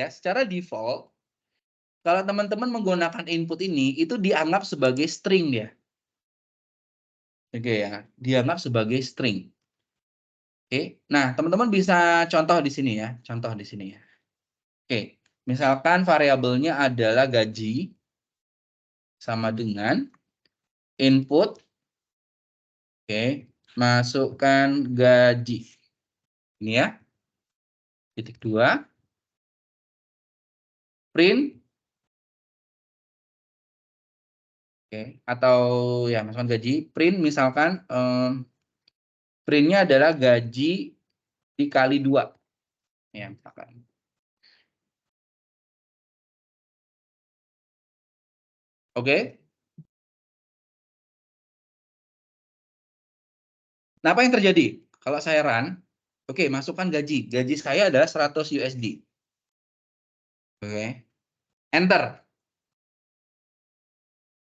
kalau teman-teman menggunakan input ini itu dianggap sebagai string ya. Oke ya, dianggap sebagai string. Oke. Nah, teman-teman bisa contoh di sini ya, contoh di sini ya. Oke, misalkan variabelnya adalah gaji sama dengan input, oke, masukkan gaji. Ini ya, titik 2, print, oke, atau ya masukkan gaji, print misalkan printnya adalah gaji dikali 2. Ya, misalkan. Oke. Nah, apa yang terjadi? Kalau saya run, oke, masukkan gaji. Gaji saya adalah 100 USD. Oke. Enter.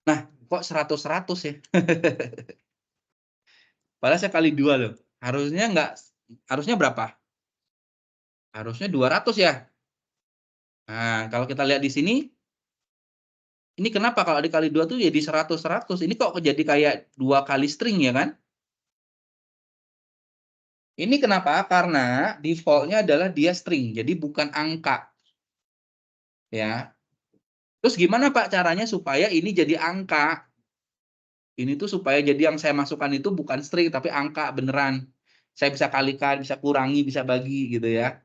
Nah, kok 100-100 ya? Padahal saya kali 2 loh. Harusnya berapa? Harusnya 200 ya. Nah, kalau kita lihat di sini, ini kenapa kalau dikali 2 tuh jadi 100-100. Ini kok jadi kayak 2 kali string ya kan? Ini kenapa? Karena default-nya adalah dia string, jadi bukan angka. Ya. Terus gimana Pak caranya supaya ini jadi angka? Ini tuh supaya jadi yang saya masukkan itu bukan string tapi angka beneran. Saya bisa kalikan, bisa kurangi, bisa bagi gitu ya.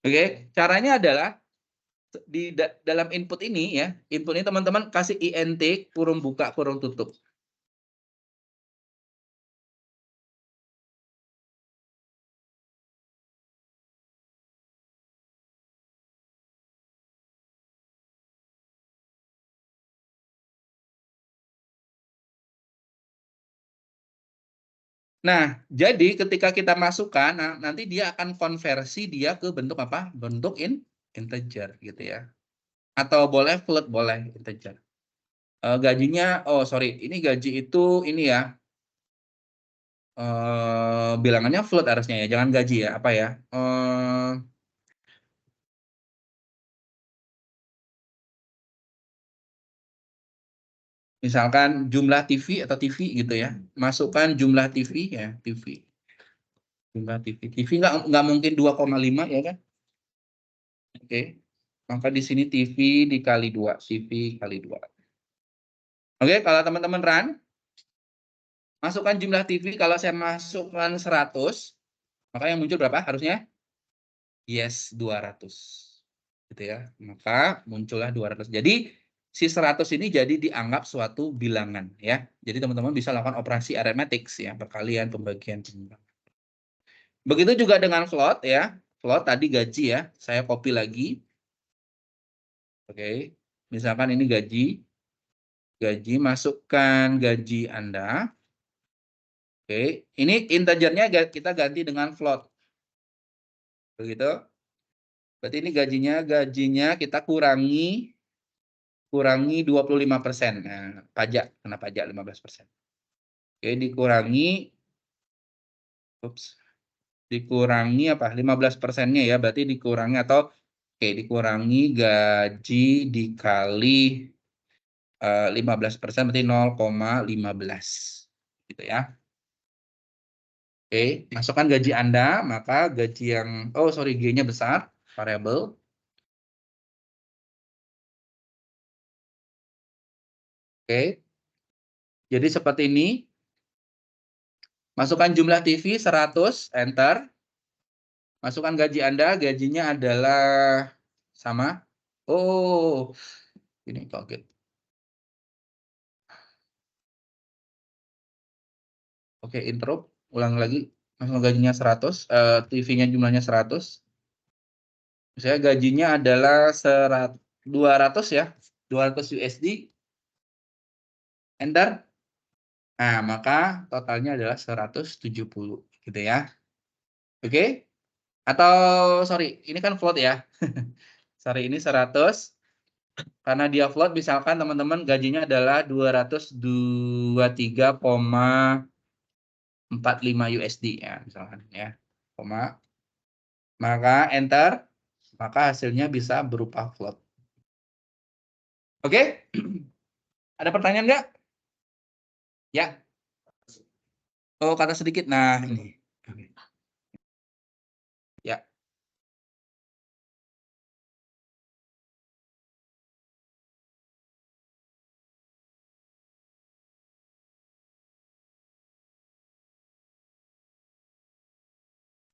Oke, caranya adalah di dalam input ini ya, input ini teman-teman kasih int kurung buka kurung tutup. Nah, jadi ketika kita masukkan, nanti dia akan konversi dia ke bentuk apa? Bentuk integer gitu ya. Atau boleh float, boleh integer. Gajinya, oh sorry, ini gaji itu ini ya, bilangannya float harusnya ya, jangan gaji ya, apa ya? Misalkan jumlah TV atau TV gitu ya, masukkan jumlah TV ya, TV. Jumlah TV. TV nggak mungkin 2,5 ya kan? Oke. Maka di sini TV dikali 2, CV kali 2. Oke, kalau teman-teman run, masukkan jumlah TV, kalau saya masukkan 100, maka yang muncul berapa harusnya? Yes, 200. Gitu ya. Maka muncullah 200. Jadi si 100 ini jadi dianggap suatu bilangan ya. Jadi teman-teman bisa lakukan operasi arithmetic ya, perkalian, pembagian. Begitu juga dengan float ya. Float tadi gaji ya. Saya copy lagi. Oke. Misalkan ini gaji. Gaji, masukkan gaji Anda. Oke. Ini integernya kita ganti dengan float. Begitu. Berarti ini gajinya kita kurangi 25%. Nah, pajak, kena pajak 15%. Oke, dikurangi apa? 15%-nya ya, berarti dikurangi atau dikurangi gaji dikali 15% berarti 0,15 gitu ya. Oke, masukkan gaji Anda, maka gaji yang G-nya besar, variabel. Oke. Jadi seperti ini. Masukkan jumlah TV 100, enter. Masukkan gaji Anda, gajinya adalah sama. Oh, ini kaget. Oke, intro. Ulang lagi. Masukkan gajinya 100, TV-nya jumlahnya 100. Saya gajinya adalah 200 ya. 200 USD. Enter. Nah, maka totalnya adalah 170 gitu ya. Oke? Atau sorry, ini kan float ya. Sorry, ini 100. Karena dia float, misalkan teman-teman gajinya adalah 223,45 USD ya, misalkan ya. Maka enter, maka hasilnya bisa berupa float. Oke? Ada pertanyaan nggak? Ya. Oh, kata sedikit. Nah, ini. Oke. Ya.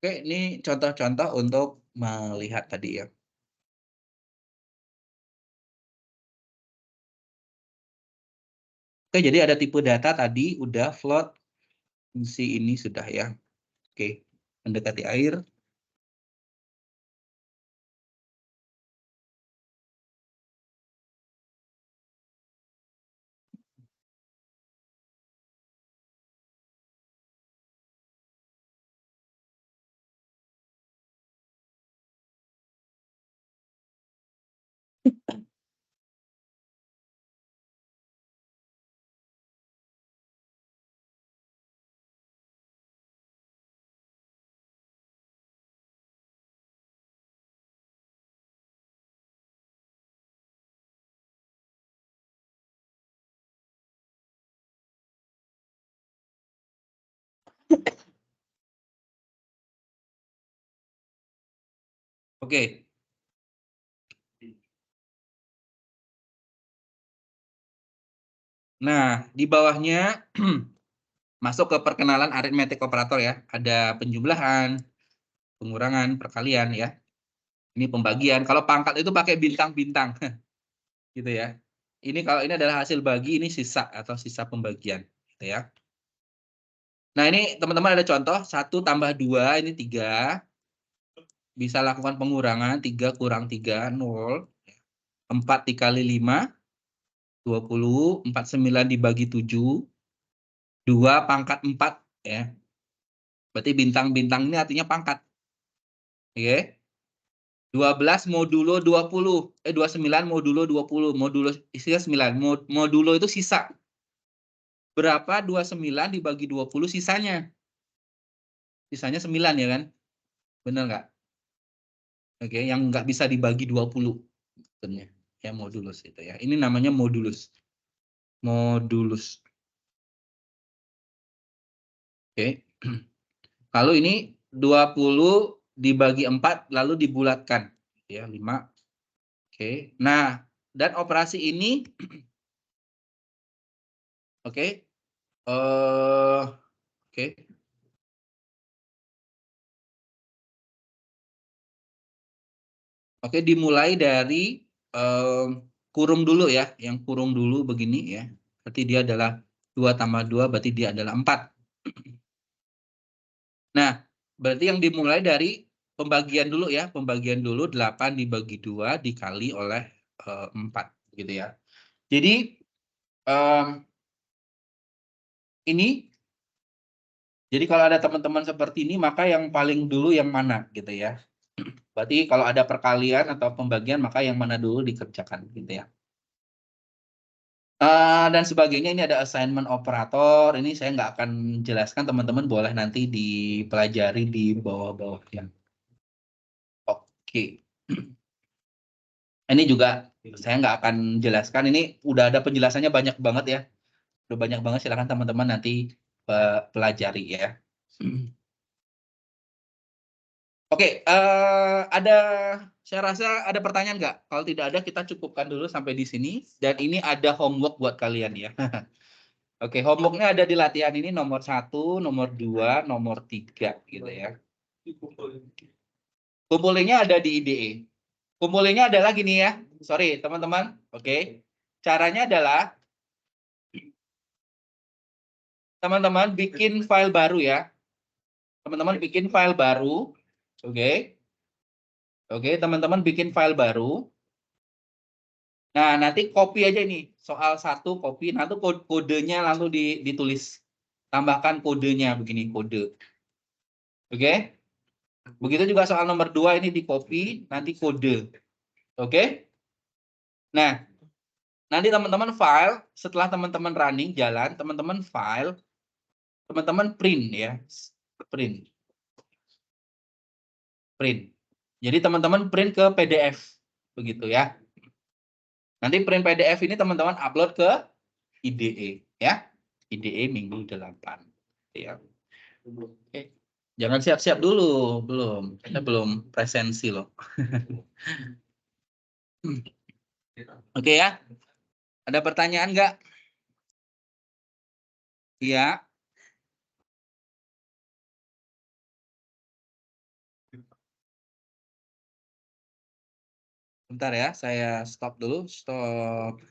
Oke, ini contoh-contoh untuk melihat tadi ya. Oke, jadi ada tipe data tadi udah float, fungsi ini sudah ya. Oke, mendekati air. Oke. Nah, di bawahnya masuk ke perkenalan aritmetik operator ya. Ada penjumlahan, pengurangan, perkalian ya. Ini pembagian. Kalau pangkat itu pakai bintang-bintang. Gitu ya. Ini kalau ini adalah hasil bagi, ini sisa atau sisa pembagian. Gitu ya. Nah, ini teman-teman ada contoh. 1 tambah 2, ini 3. Bisa lakukan pengurangan. 3 kurang 3, 0. 4 dikali 5, 20. 49 dibagi 7. 2 pangkat 4. Ya. Berarti bintang-bintang ini artinya pangkat. Oke. 12 modulo 20. 29 modulo 20. Modulo isinya 9. Modulo itu sisa. Berapa 29 dibagi 20 sisanya? Sisanya 9 ya kan? Benar nggak? Oke, yang nggak bisa dibagi 20. Sebetulnya. Ya, modulus itu ya. Ini namanya modulus. Modulus. Oke. Kalau ini 20 dibagi 4 lalu dibulatkan. Ya, 5. Oke. Nah, dan operasi ini oke. Oke. Oke, dimulai dari kurung dulu ya. Yang kurung dulu begini ya. Berarti dia adalah 2 tambah 2, berarti dia adalah 4. Nah, Berarti yang dimulai dari pembagian dulu ya, pembagian dulu 8 dibagi 2 dikali oleh 4 gitu ya. Jadi ini jadi kalau ada teman-teman seperti ini maka yang paling dulu yang mana gitu ya. Berarti kalau ada perkalian atau pembagian maka yang mana dulu dikerjakan gitu ya. Dan sebagainya ini ada assignment operator. Ini saya nggak akan jelaskan, teman-teman boleh nanti dipelajari di bawah-bawah ya. Oke. Ini juga saya nggak akan jelaskan. Ini udah ada penjelasannya banyak banget ya. Udah banyak banget, silakan teman-teman nanti pelajari ya. Oke, saya rasa ada pertanyaan nggak? Kalau tidak ada, kita cukupkan dulu sampai di sini. Dan ini ada homework buat kalian ya. Oke, homeworknya ada di latihan ini nomor 1, nomor 2, nomor 3 gitu ya. Kumpulinnya ada di IDE. Kumpulinnya adalah gini ya. Sorry, teman-teman. Oke. Caranya adalah teman-teman bikin file baru ya. Teman-teman bikin file baru. Oke. Oke, teman-teman bikin file baru. Nah, nanti copy aja ini. Soal 1 copy, nanti kodenya langsung ditulis. Tambahkan kodenya begini, kode. Oke? Begitu juga soal nomor 2 ini di copy, nanti kode. Oke? Nah, nanti teman-teman file, setelah teman-teman running jalan, teman-teman file, teman-teman print ya. Print. Print. Jadi teman-teman print ke PDF. Begitu ya. Nanti print PDF ini teman-teman upload ke IDE ya. IDE minggu 8. Ya. Oke. Jangan siap-siap dulu, belum. Kita belum presensi loh. Oke ya. Ada pertanyaan nggak? Iya. Bentar ya, saya stop dulu. Stop.